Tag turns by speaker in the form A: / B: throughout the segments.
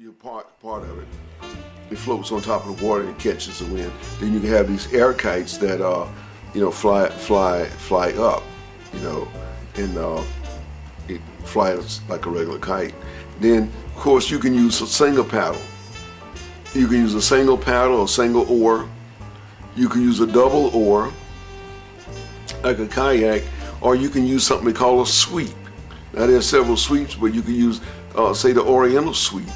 A: you're part of it. It floats on top of the water and catches the wind. Then you can have these air kites that fly up, and it flies like a regular kite. Then of course you can use a single paddle. You can use a single paddle, a single oar. You can use a double oar, like a kayak, or you can use something they call a sweep. Now there are several sweeps, but you can use, say, the Oriental sweep,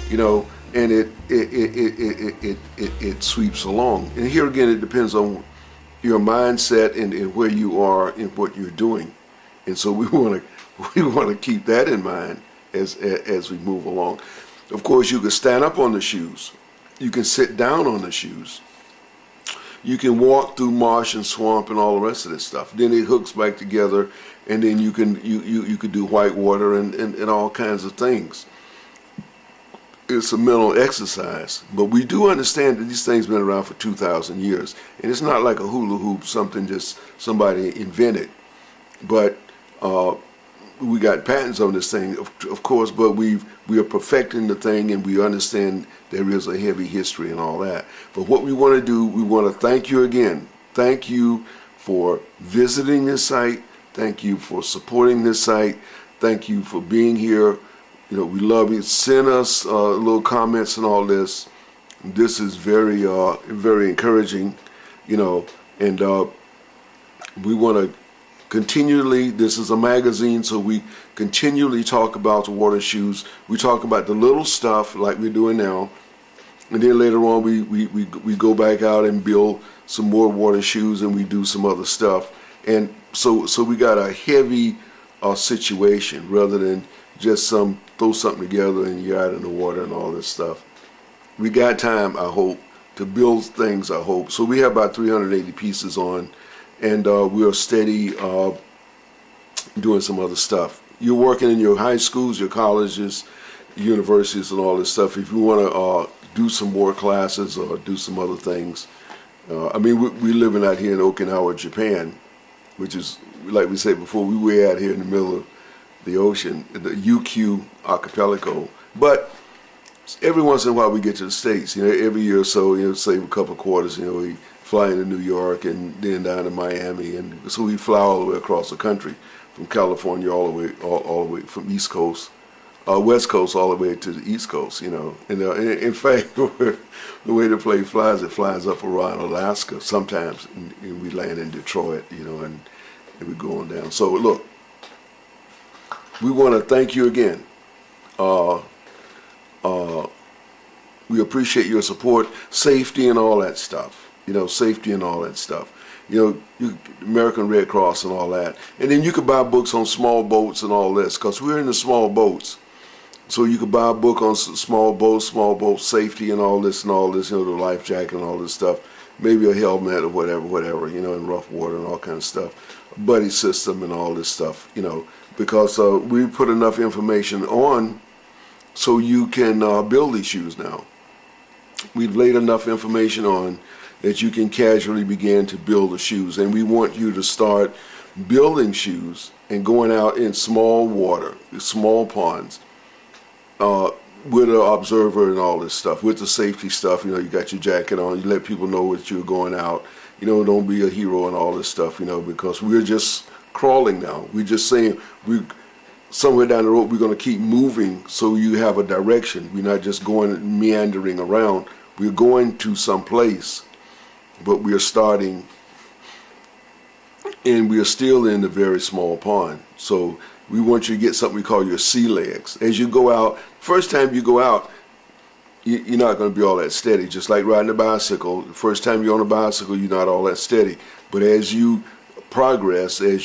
A: and it sweeps along. And here again, it depends on your mindset and where you are and what you're doing. And so we want to keep that in mind as we move along. Of course, you can stand up on the shoes. You can sit down on the shoes. You can walk through marsh and swamp and all the rest of this stuff. Then it hooks back together, and then you can do white water and all kinds of things. It's a mental exercise, but we do understand that these things have been around for 2,000 years, and it's not like a hula hoop, something just somebody invented. But we got patents on this thing, of course, but we are perfecting the thing, and we understand there is a heavy history and all that. But what we want to do, we want to thank you again. Thank you for visiting this site. Thank you for supporting this site. Thank you for being here. We love you. Send us little comments and all this. This is very encouraging, and we want to continually, this is a magazine, so we continually talk about the water shoes. We talk about the little stuff like we're doing now, and then later on we go back out and build some more water shoes, and we do some other stuff. And so we got a heavy situation rather than just throw something together and you're out in the water and all this stuff. We got time, I hope, to build things, I hope. So we have about 380 pieces on, and we're steady doing some other stuff. You're working in your high schools, your colleges, universities, and all this stuff. If you want to do some more classes or do some other things, we're living out here in Okinawa, Japan, which is, like we said before, we way out here in the middle of the ocean, the UQ archipelago. But every once in a while we get to the States. Every year or so, save a couple of quarters, we fly into New York and then down to Miami, and so we fly all the way across the country, from California all the way from East Coast, West Coast all the way to the East Coast. And in fact, the way the plane flies, it flies up around Alaska sometimes, and we land in Detroit, and we're going down. So look, we want to thank you again. We appreciate your support, safety and all that stuff. Safety and all that stuff. American Red Cross and all that. And then you could buy books on small boats and all this, because we're in the small boats. So you could buy a book on small boat safety and all this, the life jacket and all this stuff. Maybe a helmet or whatever, in rough water and all kinds of stuff. A buddy system and all this stuff, because we put enough information on so you can build these shoes now. We've laid enough information on that you can casually begin to build the shoes. And we want you to start building shoes and going out in small water, small ponds, with an observer and all this stuff, with the safety stuff. You got your jacket on, you let people know that you're going out. Don't be a hero and all this stuff, because we're just crawling now. We're just saying somewhere down the road we're going to keep moving so you have a direction. We're not just going meandering around. We're going to some place, but we are starting, and we are still in a very small pond. So we want you to get something we call your sea legs. As you go out, first time you go out, you're not going to be all that steady. Just like riding a bicycle, the first time you're on a bicycle, you're not all that steady. But as you progress, as you